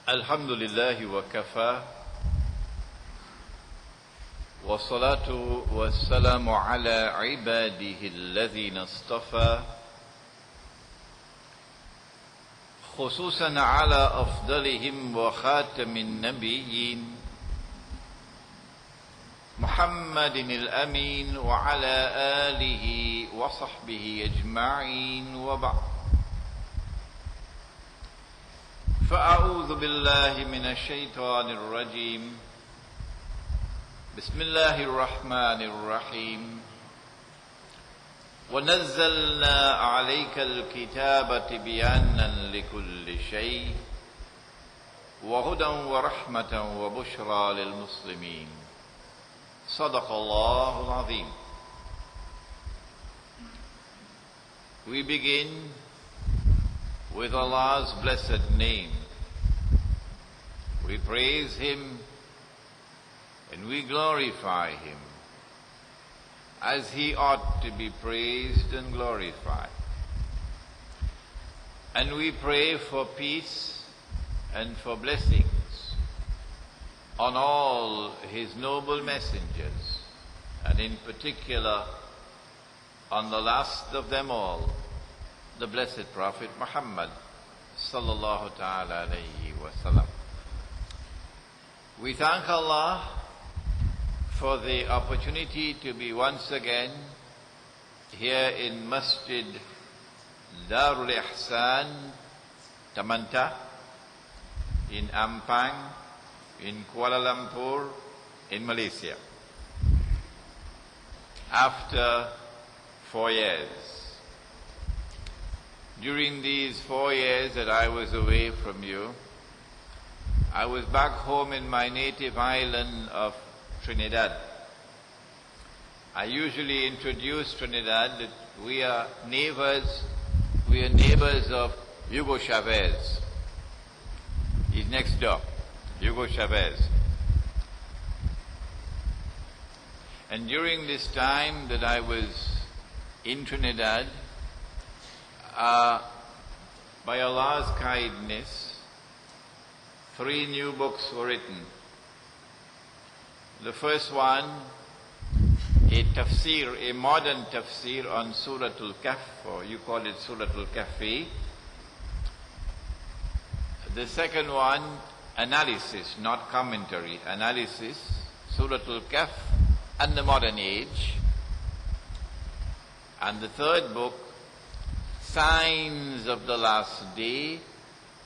الحمد لله وكفى والصلاة والسلام على عباده الذين اصطفى خصوصا على أفضلهم وخاتم النبيين محمد الأمين وعلى آله وصحبه أجمعين وبعد فأعوذ بالله من الشيطان الرجيم بسم الله الرحمن الرحيم ونزلنا عليك الكتاب تبيانا لكل شيء وهدى ورحمة وبشرى للمسلمين صدق الله العظيم. We begin with Allah's blessed name. We praise Him and we glorify Him as He ought to be praised and glorified. And we pray for peace and for blessings on all His noble messengers, and in particular on the last of them all, the blessed Prophet Muhammad sallallahu ta'ala alayhi wa sallam. We thank Allah for the opportunity to be once again here in Masjid Darul Ihsan, Tamanta, in Ampang, in Kuala Lumpur, in Malaysia. After 4 years. During these 4 years that I was away from you, I was back home in my native island of Trinidad. I usually introduce Trinidad that we are neighbors of Hugo Chavez. He's next door, Hugo Chavez. And during this time that I was in Trinidad, by Allah's kindness, 3 new books were written. The first one, a tafsir, a modern tafsir on Surah Al-Kahf, or you call it Surah Al-Kahfi. The second one, analysis, not commentary, analysis, Surah Al-Kahf and the modern age. And the third book, Signs of the Last Day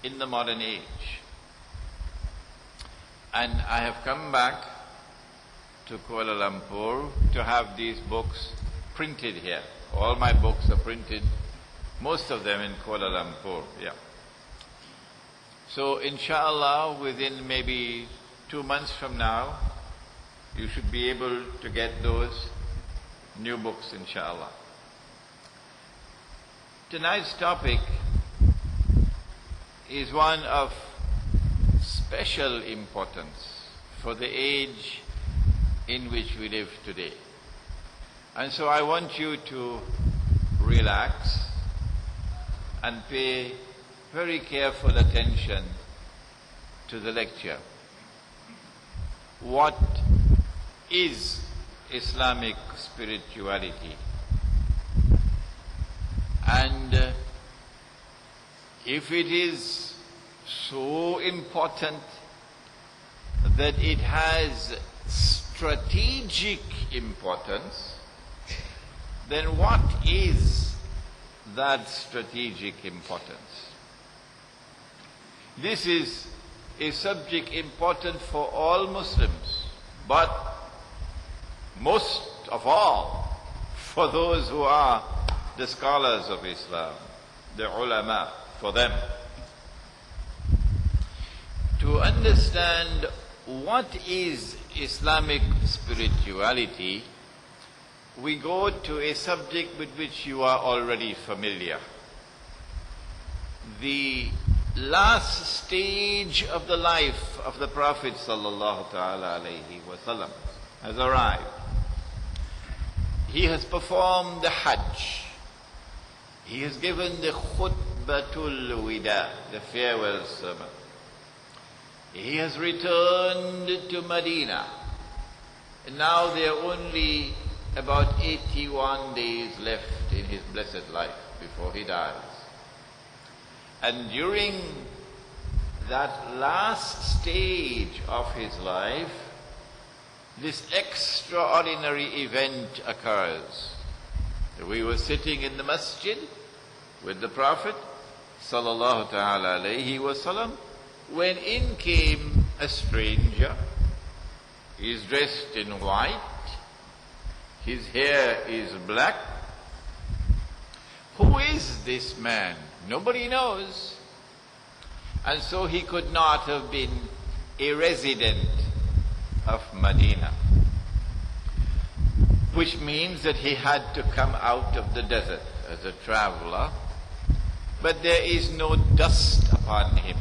in the Modern Age. And I have come back to Kuala Lumpur to have these books printed here. All my books are printed, most of them in Kuala Lumpur, yeah. So inshallah, within maybe 2 months from now, you should be able to get those new books, inshallah. Tonight's topic is one of special importance for the age in which we live today. And so I want you to relax and pay very careful attention to the lecture. What is Islamic spirituality? And if it is so important that it has strategic importance, then what is that strategic importance? This is a subject important for all Muslims, but most of all for those who are the scholars of Islam, the ulama, for them. To understand what is Islamic spirituality, we go to a subject with which you are already familiar. The last stage of the life of the Prophet sallallahu ta'ala alayhi wa sallam has arrived. He has performed the Hajj. He has given the Khutbatul Wida, the farewell sermon. He has returned to Medina. And now there are only about 81 days left in his blessed life before he dies. And during that last stage of his life, this extraordinary event occurs. We were sitting in the masjid with the Prophet sallallahu ta'ala alayhi wasallam, when in came a stranger. He is dressed in white, his hair is black. Who is this man? Nobody knows. And so he could not have been a resident of Medina, which means that he had to come out of the desert as a traveler, but there is no dust upon him.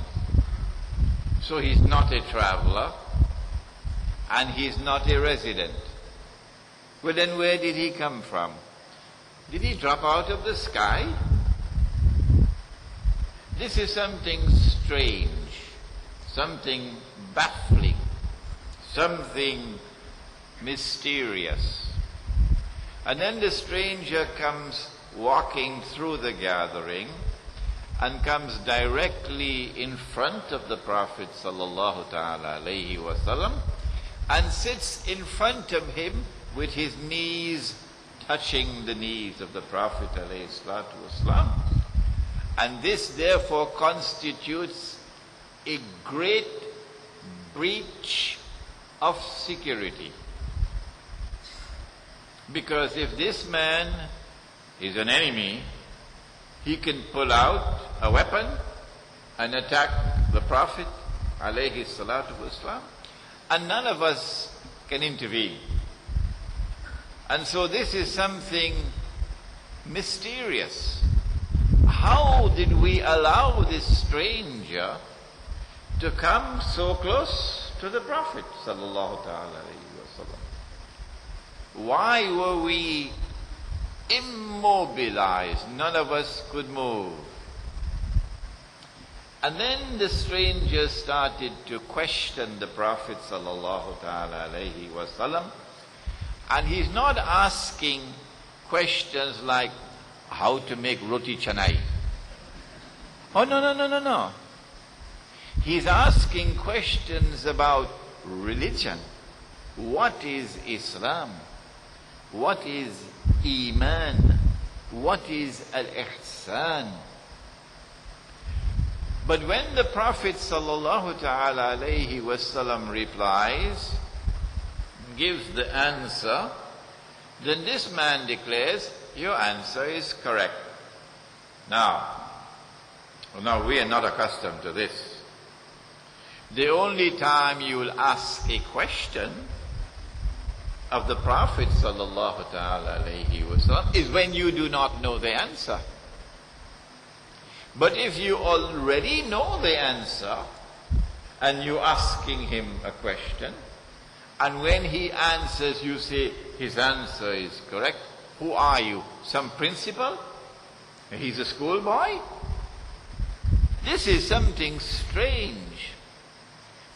So he's not a traveler and he's not a resident. Well, then where did he come from? Did he drop out of the sky? This is something strange, something baffling, something mysterious. And then the stranger comes walking through the gathering and comes directly in front of the Prophet sallallahu ta'ala alayhi wasallam and sits in front of him with his knees touching the knees of the Prophet alayhi salatu wasallam. And this therefore constitutes a great breach of security. Because if this man is an enemy, he can pull out a weapon and attack the Prophet alayhi salatu wasalam, and none of us can intervene. And so this is something mysterious. How did we allow this stranger to come so close to the Prophet sallallahu ta'ala alayhi wasallam? Why were we immobilized? None of us could move. And then the stranger started to question the Prophet sallallahu ta'ala alayhi wasallam, and he's not asking questions like how to make roti canai. Oh, no. He's asking questions about religion. What is Islam? What is Iman? What is Al-Ihsan? But when the Prophet sallallahu ta'ala alayhi wasallam replies, gives the answer, then this man declares, your answer is correct. Now we are not accustomed to this. The only time you will ask a question of the Prophet sallallahu ta'ala alayhi wasallam is when you do not know the answer. But if you already know the answer and you're asking him a question, and when he answers you say his answer is correct, who are you? Some principal? He's a schoolboy? This is something strange,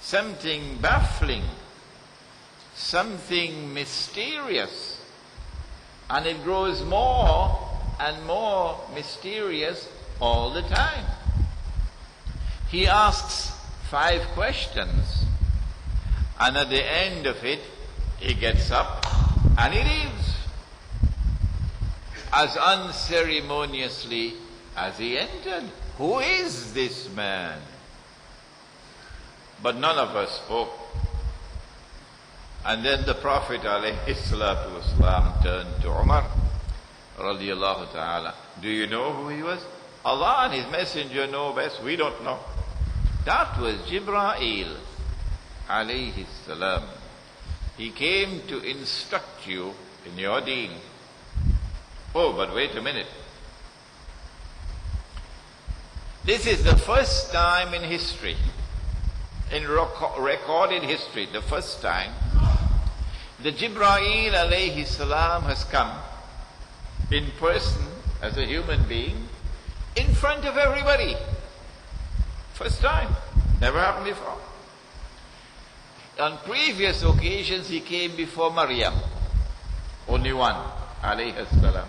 something baffling, something mysterious, and it grows more and more mysterious all the time. He asks 5 questions, and at the end of it, he gets up and he leaves as unceremoniously as he entered. Who is this man? But none of us spoke. And then the Prophet alayhi salatu wasalam turned to Umar radiyallahu ta'ala. Do you know who he was? Allah and His Messenger know best. We don't know. That was Jibreel alayhi salam. He came to instruct you in your deen. Oh, but wait a minute. This is the first time in history, in recorded history, the first time, the Jibreel alayhi salam has come in person as a human being in front of everybody. First time. Never happened before. on previous occasions he came before Maryam. Only one, alayhi salam.